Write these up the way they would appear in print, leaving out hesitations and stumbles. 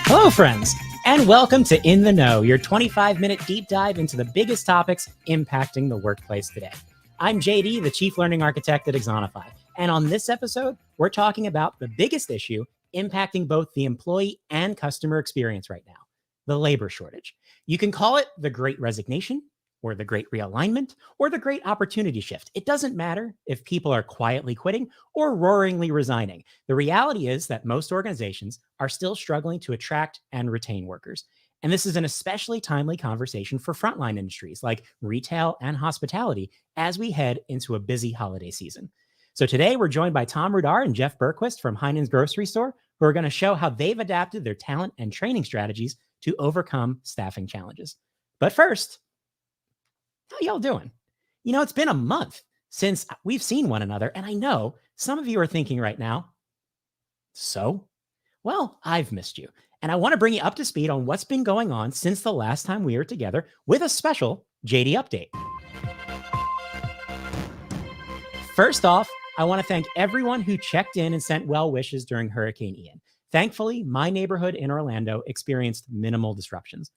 Hello, friends, and welcome to In the Know, your 25-minute deep dive into the biggest topics impacting the workplace today. I'm JD, the Chief Learning Architect at Axonify, and on this episode, we're talking about the biggest issue impacting both the employee and customer experience right now, the labor shortage. You can call it the Great Resignation, or the Great Realignment, or the Great Opportunity Shift. It doesn't matter if people are quietly quitting or roaringly resigning. The reality is that most organizations are still struggling to attract and retain workers. And this is an especially timely conversation for frontline industries like retail and hospitality as we head into a busy holiday season. So today we're joined by Tom Rudar and Jeff Berquist from Heinen's grocery store, who are going to show how they've adapted their talent and training strategies to overcome staffing challenges. But first, how y'all doing? You know, it's been a month since we've seen one another, and I know some of you are thinking right now, so? Well, I've missed you, and I want to bring you up to speed on what's been going on since the last time we were together with a special JD update. First off, I want to thank everyone who checked in and sent well wishes during Hurricane Ian. Thankfully, my neighborhood in Orlando experienced minimal disruptions.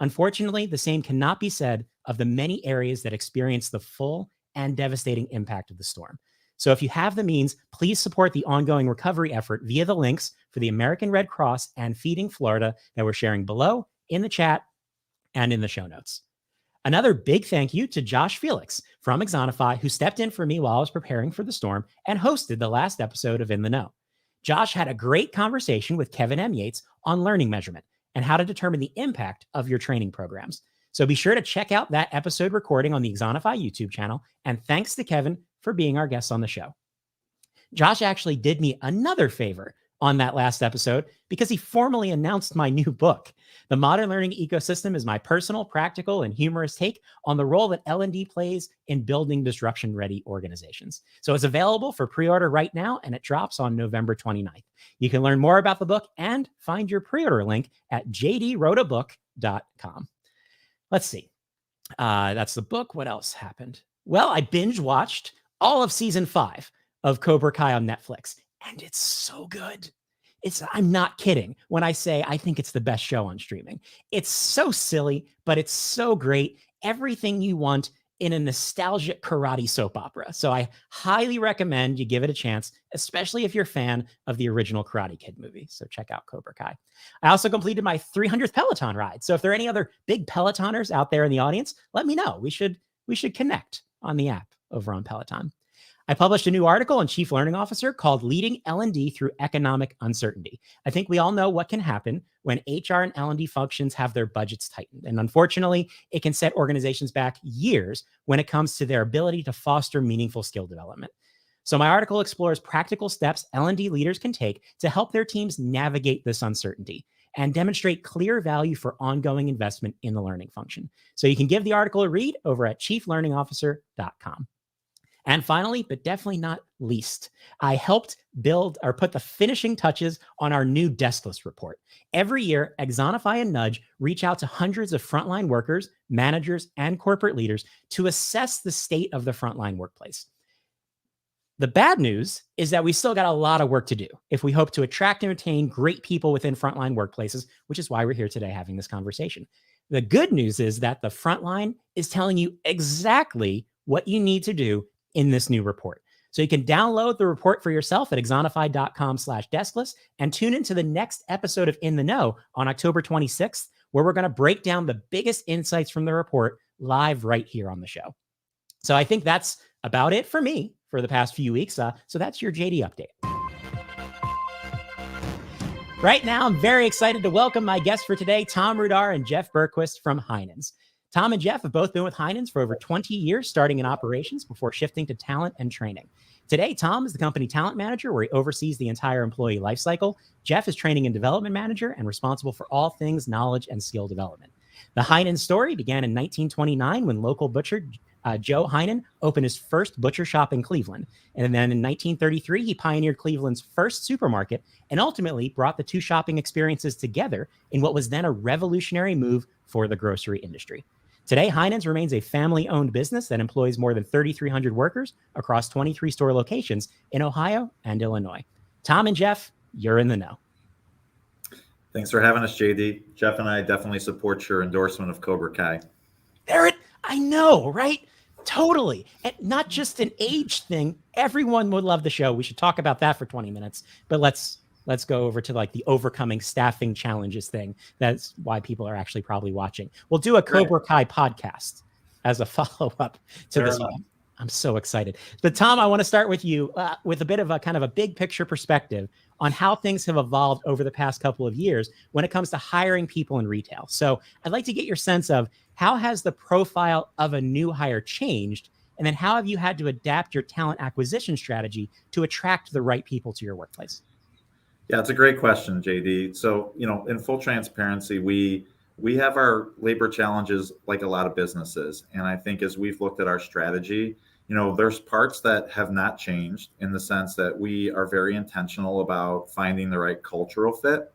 Unfortunately, the same cannot be said of the many areas that experienced the full and devastating impact of the storm. So if you have the means, please support the ongoing recovery effort via the links for the American Red Cross and Feeding Florida that we're sharing below in the chat and in the show notes. Another big thank you to Josh Felix from Axonify, who stepped in for me while I was preparing for the storm and hosted the last episode of In the Know. Josh had a great conversation with Kevin M. Yates on learning measurement and how to determine the impact of your training programs. So be sure to check out that episode recording on the Axonify YouTube channel. And thanks to Kevin for being our guest on the show. Josh actually did me another favor on that last episode because he formally announced my new book. The Modern Learning Ecosystem is my personal, practical, and humorous take on the role that L&D plays in building disruption-ready organizations. So it's available for pre-order right now, and it drops on November 29th. You can learn more about the book and find your pre-order link at jdwroteabook.com. Let's see. That's the book. What else happened? Well, I binge watched all of season 5 of Cobra Kai on Netflix, and it's so good. I'm not kidding when I say I think it's the best show on streaming. It's so silly, but it's so great. Everything you want in a nostalgic karate soap opera. So I highly recommend you give it a chance, especially if you're a fan of the original Karate Kid movie. So check out Cobra Kai. I also completed my 300th Peloton ride. So if there are any other big Pelotoners out there in the audience, let me know. We should connect on the app over on Peloton. I published a new article on Chief Learning Officer called Leading L&D Through Economic Uncertainty. I think we all know what can happen when HR and L&D functions have their budgets tightened. And unfortunately, it can set organizations back years when it comes to their ability to foster meaningful skill development. So my article explores practical steps L&D leaders can take to help their teams navigate this uncertainty and demonstrate clear value for ongoing investment in the learning function. So you can give the article a read over at chieflearningofficer.com. And finally, but definitely not least, I helped build or put the finishing touches on our new desk list report. Every year, Axonify and Nudge reach out to hundreds of frontline workers, managers, and corporate leaders to assess the state of the frontline workplace. The bad news is that we still got a lot of work to do if we hope to attract and retain great people within frontline workplaces, which is why we're here today having this conversation. The good news is that the frontline is telling you exactly what you need to do in this new report. So you can download the report for yourself at axonify.com/desklist and tune into the next episode of In the Know on October 26th, where we're going to break down the biggest insights from the report live right here on the show. So I think that's about it for me for the past few weeks. So that's your JD update. Right now, I'm very excited to welcome my guests for today, Tom Rudar and Jeff Berquist from Heinen's. Tom and Jeff have both been with Heinen's for over 20 years, starting in operations before shifting to talent and training. Today, Tom is the company talent manager, where he oversees the entire employee lifecycle. Jeff is training and development manager and responsible for all things knowledge and skill development. The Heinen story began in 1929 when local butcher Joe Heinen opened his first butcher shop in Cleveland. And then in 1933, he pioneered Cleveland's first supermarket and ultimately brought the two shopping experiences together in what was then a revolutionary move for the grocery industry. Today, Heinen's remains a family-owned business that employs more than 3,300 workers across 23 store locations in Ohio and Illinois. Tom and Jeff, you're in the know. Thanks for having us, JD. Jeff and I definitely support your endorsement of Cobra Kai. I know, right? Totally. And not just an age thing. Everyone would love the show. We should talk about that for 20 minutes. But let's go over to like the overcoming staffing challenges thing. That's why people are actually probably watching. We'll do a Cobra Kai podcast as a follow-up to this one. I'm so excited. But Tom, I want to start with you with a bit of a kind of a big picture perspective on how things have evolved over the past couple of years when it comes to hiring people in retail. So I'd like to get your sense of how has the profile of a new hire changed? And then how have you had to adapt your talent acquisition strategy to attract the right people to your workplace? Yeah, it's a great question, JD. So, in full transparency, we have our labor challenges like a lot of businesses. And I think as we've looked at our strategy, there's parts that have not changed in the sense that we are very intentional about finding the right cultural fit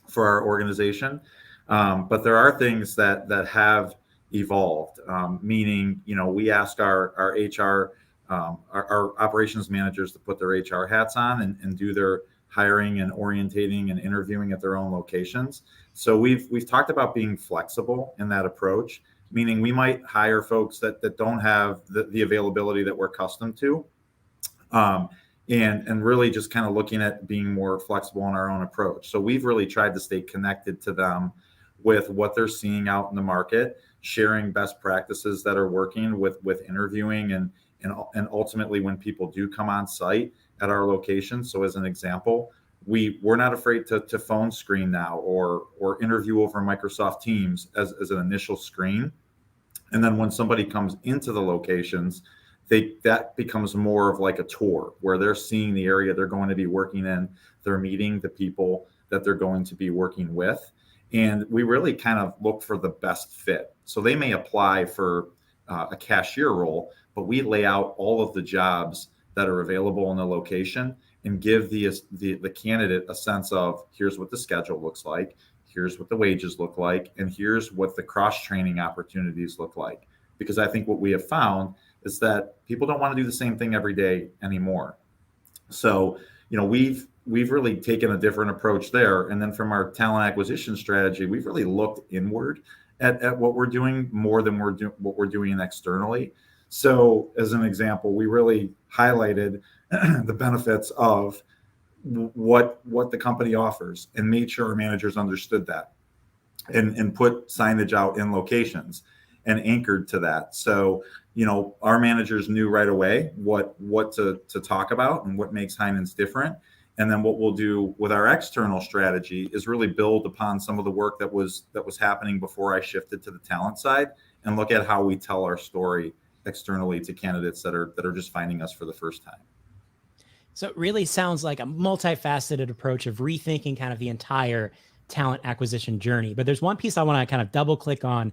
for our organization. But there are things that have evolved, meaning, we ask our HR, our operations managers to put their HR hats on and do their hiring and orientating and interviewing at their own locations. So we've talked about being flexible in that approach, meaning we might hire folks that don't have the availability that we're accustomed to, and really just kind of looking at being more flexible in our own approach. So we've really tried to stay connected to them with what they're seeing out in the market, sharing best practices that are working with interviewing and ultimately when people do come on site at our location. So as an example, we're not afraid to phone screen now or interview over Microsoft Teams as an initial screen. And then when somebody comes into the locations, that becomes more of like a tour where they're seeing the area they're going to be working in, they're meeting the people that they're going to be working with. And we really kind of look for the best fit. So they may apply for a cashier role, but we lay out all of the jobs that are available in the location and give the candidate a sense of here's what the schedule looks like, here's what the wages look like, and here's what the cross-training opportunities look like. Because I think what we have found is that people don't want to do the same thing every day anymore. So, we've really taken a different approach there. And then from our talent acquisition strategy, we've really looked inward at what we're doing more than what we're doing externally. So as an example, we really highlighted the benefits of what the company offers and made sure our managers understood that and put signage out in locations and anchored to that. So, our managers knew right away what to talk about and what makes Heinen's different. And then what we'll do with our external strategy is really build upon some of the work that was happening before I shifted to the talent side and look at how we tell our story externally to candidates that are just finding us for the first time. So it really sounds like a multifaceted approach of rethinking kind of the entire talent acquisition journey. But there's one piece I want to kind of double click on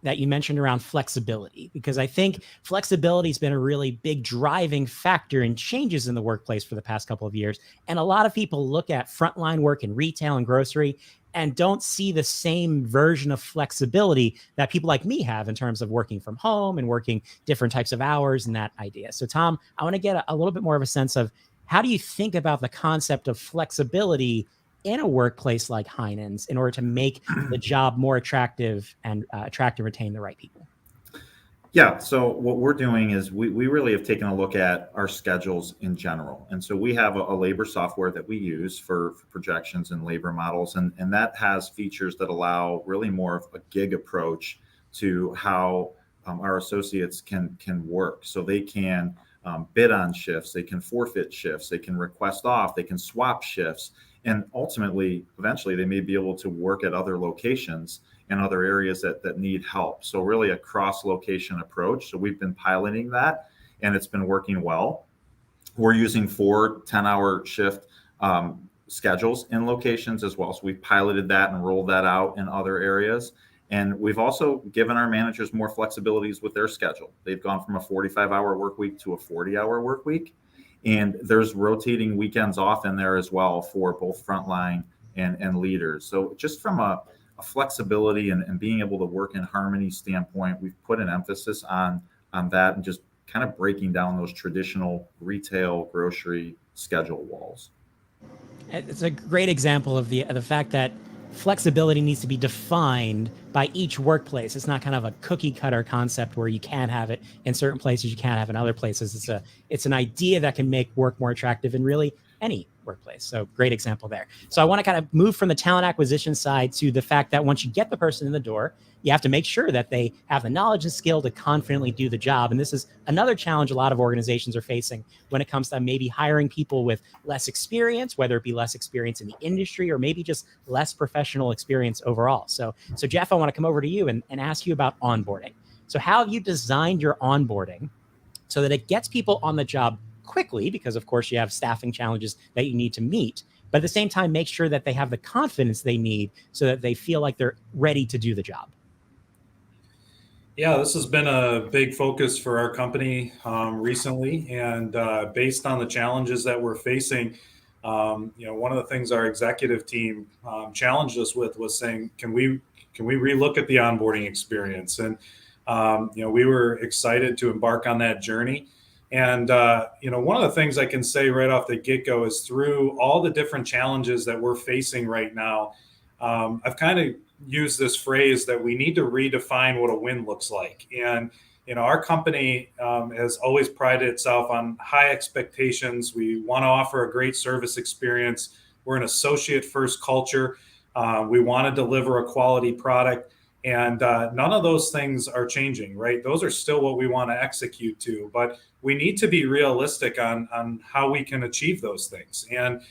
that you mentioned around flexibility, because I think flexibility has been a really big driving factor in changes in the workplace for the past couple of years. And a lot of people look at frontline work in retail and grocery and don't see the same version of flexibility that people like me have in terms of working from home and working different types of hours and that idea. So Tom, I want to get a little bit more of a sense of how do you think about the concept of flexibility in a workplace like Heinen's in order to make the job more attractive and attract and retain the right people? Yeah, so what we're doing is we really have taken a look at our schedules in general. And so we have a labor software that we use for projections and labor models. And that has features that allow really more of a gig approach to how our associates can work. So they can bid on shifts, they can forfeit shifts, they can request off, they can swap shifts. And ultimately, eventually, they may be able to work at other locations and other areas that need help. So really a cross-location approach. So we've been piloting that, and it's been working well. We're using 4 10-hour shift schedules in locations as well. So we've piloted that and rolled that out in other areas. And we've also given our managers more flexibilities with their schedule. They've gone from a 45-hour work week to a 40-hour work week. And there's rotating weekends off in there as well for both frontline and leaders. So just from a a flexibility and being able to work in harmony standpoint, we've put an emphasis on that and just kind of breaking down those traditional retail grocery schedule walls. It's a great example of the fact that flexibility needs to be defined by each workplace. It's not kind of a cookie cutter concept where you can have it in certain places, you can't have it in other places. It's an idea that can make work more attractive in really any workplace. So great example there. So I want to kind of move from the talent acquisition side to the fact that once you get the person in the door, you have to make sure that they have the knowledge and skill to confidently do the job. And this is another challenge a lot of organizations are facing when it comes to maybe hiring people with less experience, whether it be less experience in the industry or maybe just less professional experience overall. So Jeff, I want to come over to you and ask you about onboarding. So how have you designed your onboarding so that it gets people on the job quickly, because of course you have staffing challenges that you need to meet, but at the same time, make sure that they have the confidence they need so that they feel like they're ready to do the job? Yeah, this has been a big focus for our company recently, and based on the challenges that we're facing, one of the things our executive team challenged us with was saying, can we relook at the onboarding experience? And we were excited to embark on that journey. And one of the things I can say right off the get-go is through all the different challenges that we're facing right now, I've kind of used this phrase that we need to redefine what a win looks like. And our company has always prided itself on high expectations. We want to offer a great service experience. We're an associate-first culture. We want to deliver a quality product. And none of those things are changing, right? Those are still what we want to execute to, but we need to be realistic on how we can achieve those things. And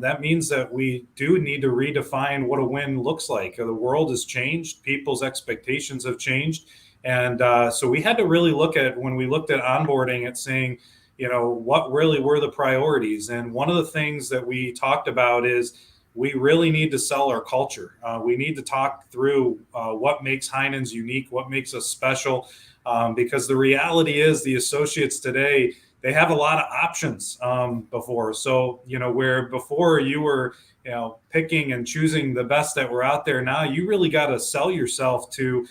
that means that we do need to redefine what a win looks like. The world has changed. People's expectations have changed. And so we had to really look at, when we looked at onboarding, at saying, what really were the priorities? And one of the things that we talked about is we really need to sell our culture. We need to talk through what makes Heinen's unique, what makes us special, because the reality is the associates today, they have a lot of options before. So, where before you were, picking and choosing the best that were out there, now you really got to sell yourself to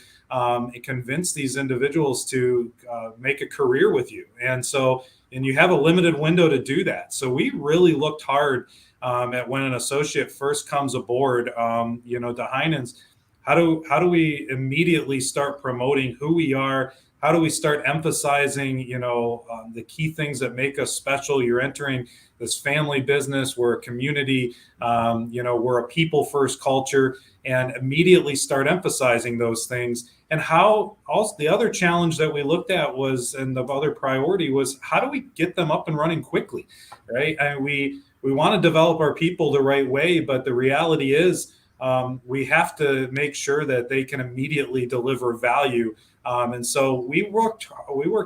convince these individuals to make a career with you. And you have a limited window to do that. So we really looked hard at when an associate first comes aboard, to Heinen's, how do we immediately start promoting who we are? How do we start emphasizing, the key things that make us special? You're entering this family business. We're a community. We're a people-first culture, and immediately start emphasizing those things. And how also the other challenge that we looked at was, and the other priority was, how do we get them up and running quickly, right? And we want to develop our people the right way, but the reality is we have to make sure that they can immediately deliver value. And so we worked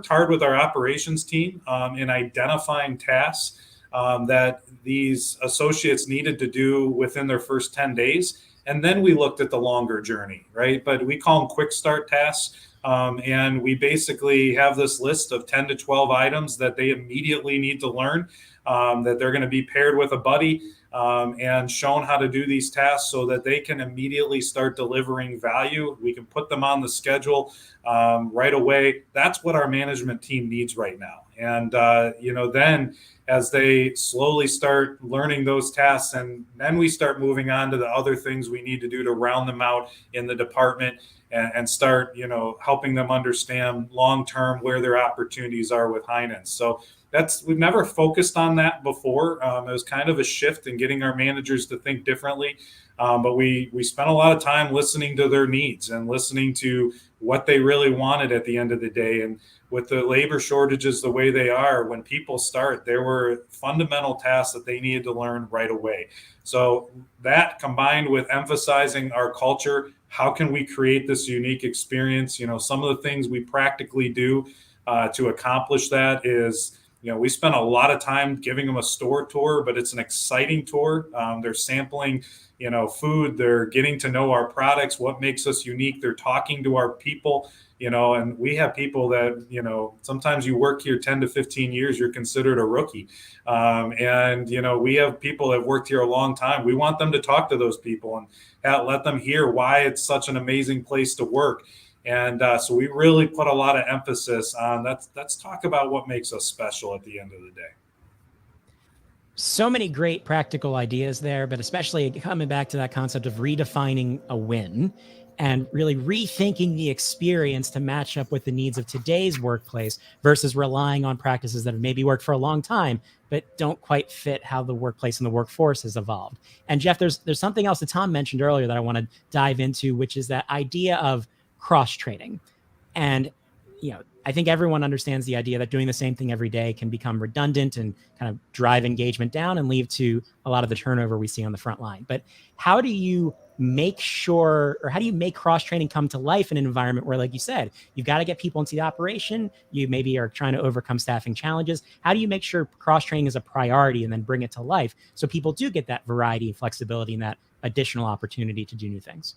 hard with our operations team in identifying tasks that these associates needed to do within their first 10 days. And then we looked at the longer journey, right? But we call them quick start tasks. And we basically have this list of 10 to 12 items that they immediately need to learn, that they're going to be paired with a buddy and shown how to do these tasks so that they can immediately start delivering value. We can put them on the schedule right away. That's what our management team needs right now. And, then as they slowly start learning those tasks, and then we start moving on to the other things we need to do to round them out in the department and start, helping them understand long-term where their opportunities are with Heinen. So we've never focused on that before. It was kind of a shift in getting our managers to think differently. But we spent a lot of time listening to their needs and listening to what they really wanted at the end of the day. And with the labor shortages the way they are, when people start, there were fundamental tasks that they needed to learn right away. So that, combined with emphasizing our culture, how can we create this unique experience? Some of the things we practically do to accomplish that is, we spend a lot of time giving them a store tour, but it's an exciting tour. They're sampling, food. They're getting to know our products, what makes us unique. They're talking to our people. And we have people that, sometimes you work here 10 to 15 years, you're considered a rookie. And we have people that have worked here a long time. We want them to talk to those people and let them hear why it's such an amazing place to work. And so we really put a lot of emphasis on let's talk about what makes us special at the end of the day. So many great practical ideas there, but especially coming back to that concept of redefining a win and really rethinking the experience to match up with the needs of today's workplace versus relying on practices that have maybe worked for a long time, but don't quite fit how the workplace and the workforce has evolved. And Jeff, there's something else that Tom mentioned earlier that I want to dive into, which is that idea of cross-training. And, I think everyone understands the idea that doing the same thing every day can become redundant and kind of drive engagement down and lead to a lot of the turnover we see on the front line. But how do you make sure, or how do you make cross-training come to life in an environment where, like you said, you've got to get people into the operation, you maybe are trying to overcome staffing challenges? How do you make sure cross-training is a priority and then bring it to life so people do get that variety and flexibility and that additional opportunity to do new things?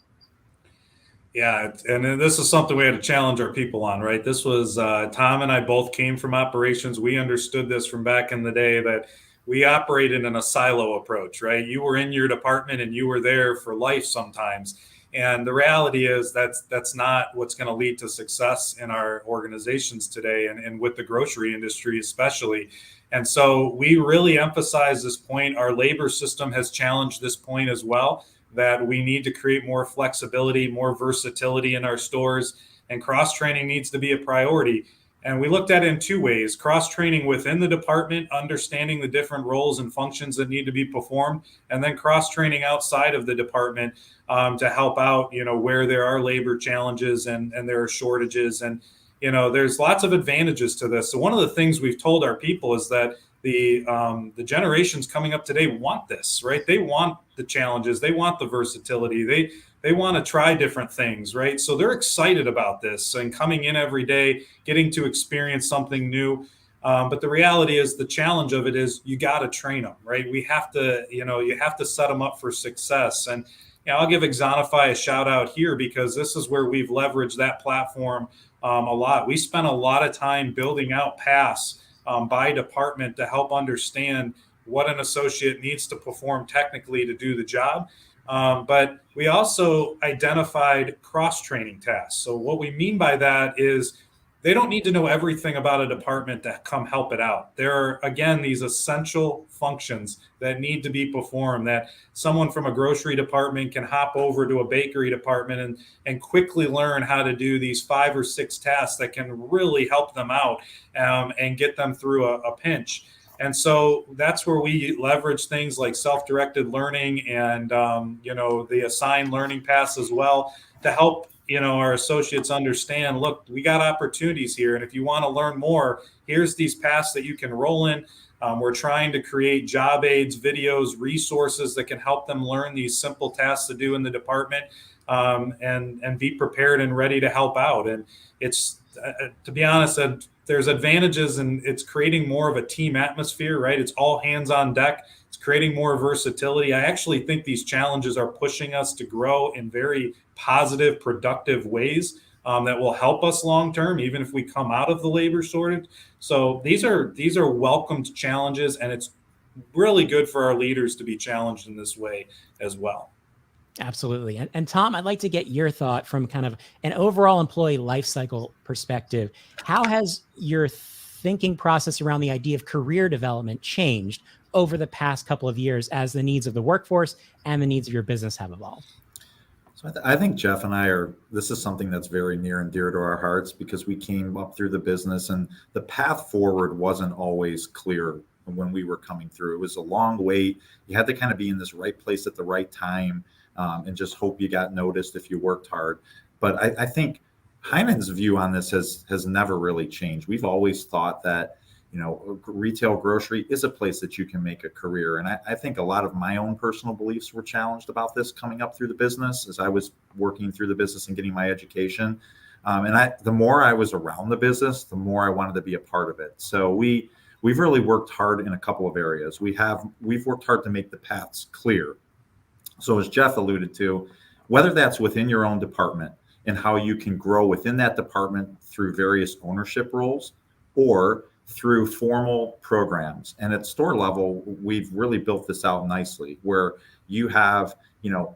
Yeah, and this is something we had to challenge our people on, right? This was Tom and I both came from operations. We understood this from back in the day that we operated in a silo approach, right? You were in your department and you were there for life sometimes. And the reality is that's not what's going to lead to success in our organizations today and with the grocery industry especially. And so we really emphasize this point. Our labor system has challenged this point as well, that we need to create more flexibility, more versatility in our stores, and cross-training needs to be a priority. And we looked at it in two ways: cross-training within the department, understanding the different roles and functions that need to be performed, and then cross-training outside of the department to help out, where there are labor challenges and there are shortages. And, there's lots of advantages to this. So one of the things we've told our people is that the generations coming up today want this, right? They want the challenges. They want the versatility. They want to try different things, right? So they're excited about this and coming in every day, getting to experience something new. But the reality is the challenge of it is you got to train them, right? We have to, you have to set them up for success. And I'll give Axonify a shout out here because this is where we've leveraged that platform a lot. We spent a lot of time building out paths by department to help understand what an associate needs to perform technically to do the job. But we also identified cross-training tasks. So what we mean by that is they don't need to know everything about a department to come help it out. There are, again, these essential functions that need to be performed that someone from a grocery department can hop over to a bakery department and quickly learn how to do these 5 or 6 tasks that can really help them out and get them through a pinch. And so that's where we leverage things like self-directed learning and, the assigned learning paths as well to help, our associates understand, look, we got opportunities here. And if you want to learn more, here's these paths that you can roll in. We're trying to create job aids, videos, resources that can help them learn these simple tasks to do in the department and be prepared and ready to help out. And it's, to be honest, there's advantages and it's creating more of a team atmosphere, right? It's all hands on deck. It's creating more versatility. I actually think these challenges are pushing us to grow in very positive, productive ways that will help us long term, even if we come out of the labor shortage. So these are welcomed challenges, and it's really good for our leaders to be challenged in this way as well. Absolutely. And Tom, I'd like to get your thought from kind of an overall employee life cycle perspective. How has your thinking process around the idea of career development changed over the past couple of years as the needs of the workforce and the needs of your business have evolved? So I think Jeff and I this is something that's very near and dear to our hearts because we came up through the business and the path forward wasn't always clear when we were coming through. It was a long wait. You had to kind of be in this right place at the right time and just hope you got noticed if you worked hard. But I think Heinen's view on this has never really changed. We've always thought that, retail grocery is a place that you can make a career. And I think a lot of my own personal beliefs were challenged about this coming up through the business as I was working through the business and getting my education. The more I was around the business, the more I wanted to be a part of it. So we've really worked hard in a couple of areas. We've worked hard to make the paths clear. So as Jeff alluded to, whether that's within your own department, and how you can grow within that department through various ownership roles or through formal programs. And at store level, we've really built this out nicely where you have,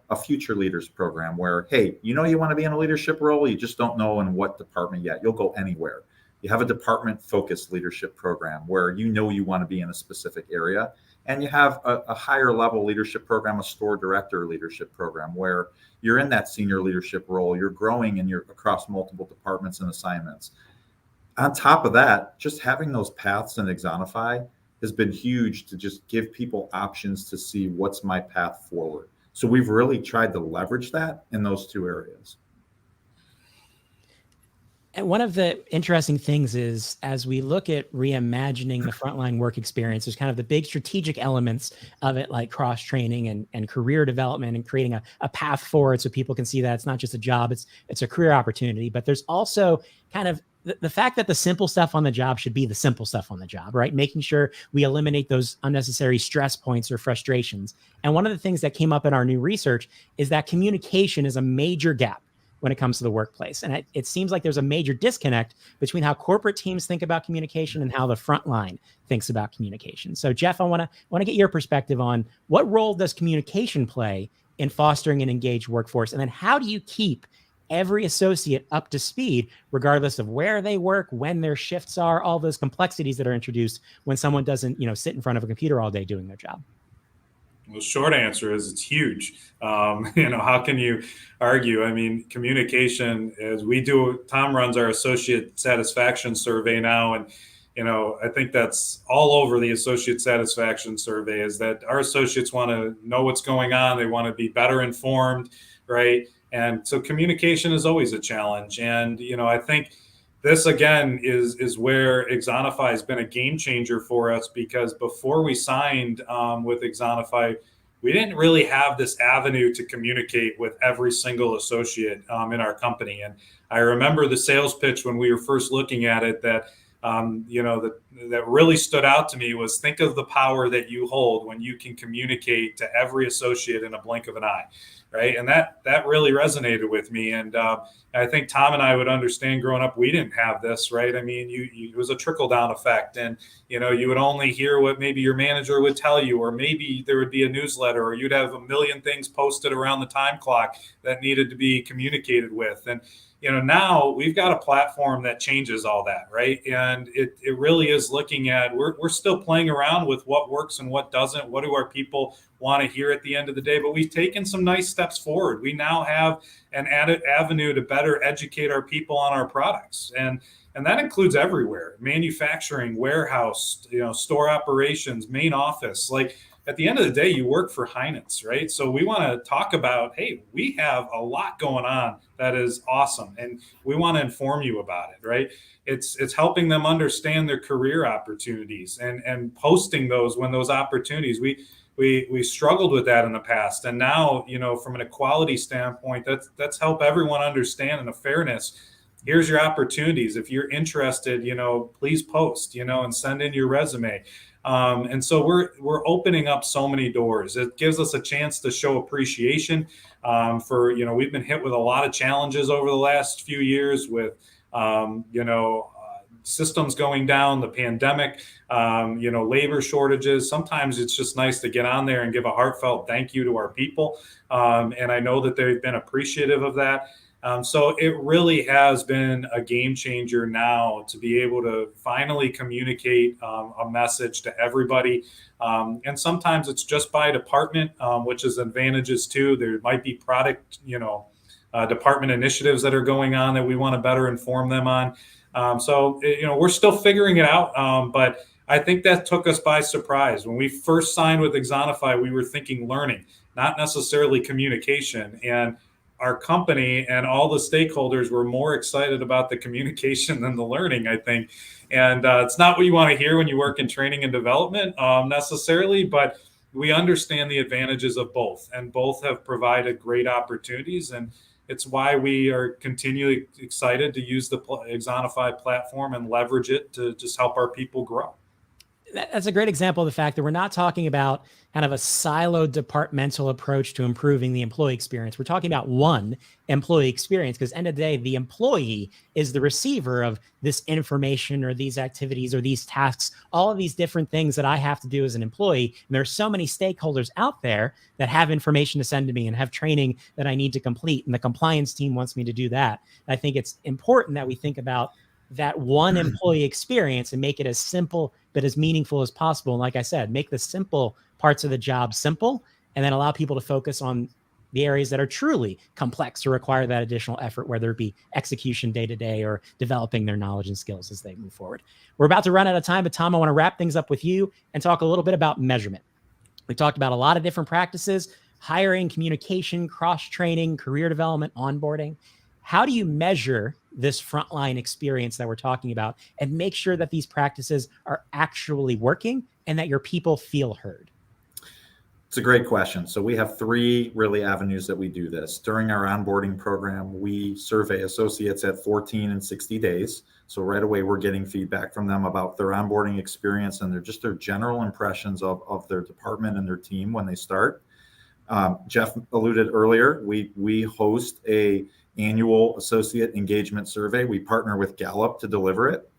a future leaders program where, hey, you want to be in a leadership role, you just don't know in what department yet. You'll go anywhere. You have a department focused leadership program where you want to be in a specific area. And you have a higher level leadership program, a store director leadership program, where you're in that senior leadership role, you're growing and you're across multiple departments and assignments. On top of that, just having those paths in Axonify has been huge to just give people options to see what's my path forward. So we've really tried to leverage that in those two areas. And one of the interesting things is, as we look at reimagining the frontline work experience, there's kind of the big strategic elements of it, like cross-training and career development and creating a path forward so people can see that it's not just a job, it's a career opportunity. But there's also kind of the fact that the simple stuff on the job should be the simple stuff on the job, right? Making sure we eliminate those unnecessary stress points or frustrations. And one of the things that came up in our new research is that communication is a major gap when it comes to the workplace. And it seems like there's a major disconnect between how corporate teams think about communication and how the frontline thinks about communication. So Jeff, I want to get your perspective on what role does communication play in fostering an engaged workforce? And then how do you keep every associate up to speed, regardless of where they work, when their shifts are, all those complexities that are introduced when someone doesn't, sit in front of a computer all day doing their job? Well, the short answer is it's huge. How can you argue? I mean, communication, as we do, Tom runs our associate satisfaction survey now. And, I think that's all over the associate satisfaction survey, is that our associates want to know what's going on. They want to be better informed, right? And so communication is always a challenge. And, I think this, again, is where Axonify has been a game changer for us, because before we signed with Axonify, we didn't really have this avenue to communicate with every single associate in our company. And I remember the sales pitch when we were first looking at it that really stood out to me was, think of the power that you hold when you can communicate to every associate in a blink of an eye. Right. And that really resonated with me. And I think Tom and I would understand growing up, we didn't have this. Right. I mean, it was a trickle down effect. And, you would only hear what maybe your manager would tell you, or maybe there would be a newsletter, or you'd have a million things posted around the time clock that needed to be communicated with. And, now we've got a platform that changes all that. Right. And it really is looking at, we're still playing around with what works and what doesn't. What do our people want to hear at the end of the day? But we've taken some nice steps forward. We now have an added avenue to better educate our people on our products. And that includes everywhere: manufacturing, warehouse, store operations, main office. Like, at the end of the day, you work for Heinen, right? So we want to talk about, hey, we have a lot going on that is awesome, and we want to inform you about it, right? It's helping them understand their career opportunities and posting those when those opportunities. We struggled with that in the past, and now, from an equality standpoint, that's help everyone understand, and a fairness. Here's your opportunities. If you're interested, please post, and send in your resume. And so we're opening up so many doors. It gives us a chance to show appreciation for, we've been hit with a lot of challenges over the last few years with, systems going down, the pandemic, labor shortages. Sometimes it's just nice to get on there and give a heartfelt thank you to our people. And I know that they've been appreciative of that. So it really has been a game changer now to be able to finally communicate a message to everybody. And sometimes it's just by department, which is advantages too. There might be product, department initiatives that are going on that we want to better inform them on. So we're still figuring it out, but I think that took us by surprise. When we first signed with Axonify, we were thinking learning, not necessarily communication. And our company and all the stakeholders were more excited about the communication than the learning, I think. And it's not what you want to hear when you work in training and development necessarily, but we understand the advantages of both, and both have provided great opportunities. And it's why we are continually excited to use the Axonify platform and leverage it to just help our people grow. That's a great example of the fact that we're not talking about kind of a siloed departmental approach to improving the employee experience. We're talking about one employee experience, because end of the day, the employee is the receiver of this information or these activities or these tasks, all of these different things that I have to do as an employee. And there are so many stakeholders out there that have information to send to me and have training that I need to complete. And the compliance team wants me to do that. I think it's important that we think about that one employee experience and make it as simple but as meaningful as possible. And like I said, make the simple parts of the job simple, and then allow people to focus on the areas that are truly complex or require that additional effort, whether it be execution day to day or developing their knowledge and skills as they move forward. We're about to run out of time, but Tom, I want to wrap things up with you and talk a little bit about measurement. We talked about a lot of different practices: hiring, communication, cross-training, career development, onboarding. How do you measure this frontline experience that we're talking about and make sure that these practices are actually working and that your people feel heard? It's a great question. So we have three really avenues that we do this. During our onboarding program, we survey associates at 14 and 60 days. So right away, we're getting feedback from them about their onboarding experience and their general impressions of their department and their team when they start. Jeff alluded earlier, we host a annual associate engagement survey. We partner with Gallup to deliver it.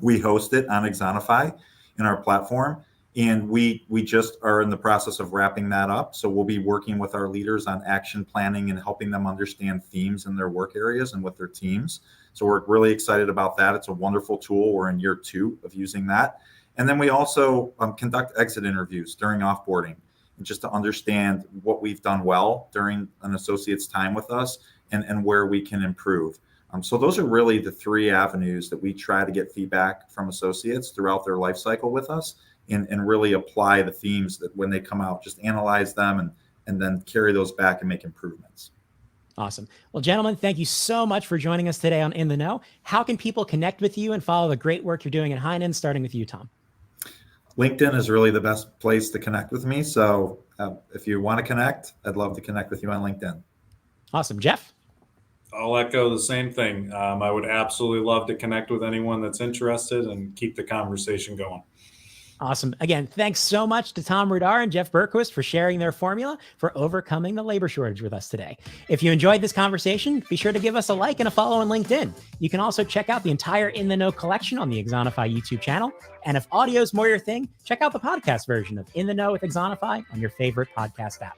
We host it on Axonify in our platform, and we just are in the process of wrapping that up. So we'll be working with our leaders on action planning and helping them understand themes in their work areas and with their teams. So we're really excited about that. It's a wonderful tool. We're in year 2 of using that. And then we also conduct exit interviews during offboarding, and just to understand what we've done well during an associate's time with us and where we can improve. So those are really the three avenues that we try to get feedback from associates throughout their life cycle with us, and really apply the themes that when they come out, just analyze them and then carry those back and make improvements. Awesome. Well, gentlemen, thank you so much for joining us today on In the Know. How can people connect with you and follow the great work you're doing at Heinen, starting with you, Tom? LinkedIn is really the best place to connect with me. So if you want to connect, I'd love to connect with you on LinkedIn. Awesome. Jeff? I'll echo the same thing. I would absolutely love to connect with anyone that's interested and keep the conversation going. Awesome. Again, thanks so much to Tom Rudar and Jeff Berquist for sharing their formula for overcoming the labor shortage with us today. If you enjoyed this conversation, be sure to give us a like and a follow on LinkedIn. You can also check out the entire In the Know collection on the Axonify YouTube channel. And if audio is more your thing, check out the podcast version of In the Know with Axonify on your favorite podcast app.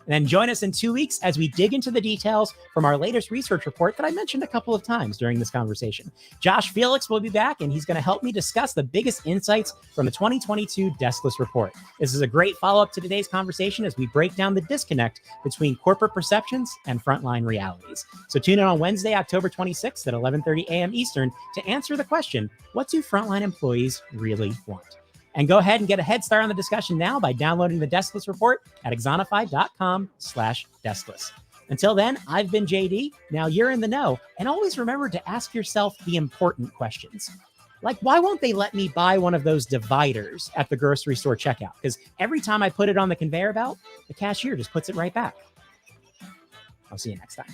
And then join us in 2 weeks as we dig into the details from our latest research report that I mentioned a couple of times during this conversation. Josh Felix will be back, and he's going to help me discuss the biggest insights from the 2022 Deskless report. This is a great follow-up to today's conversation as we break down the disconnect between corporate perceptions and frontline realities. So tune in on Wednesday, October 26th at 11:30 a.m. Eastern to answer the question, what do frontline employees really want? And go ahead and get a head start on the discussion now by downloading the Deskless report at axonify.com/deskless. Until then, I've been JD. Now you're in the know. And always remember to ask yourself the important questions. Like, why won't they let me buy one of those dividers at the grocery store checkout? Because every time I put it on the conveyor belt, the cashier just puts it right back. I'll see you next time.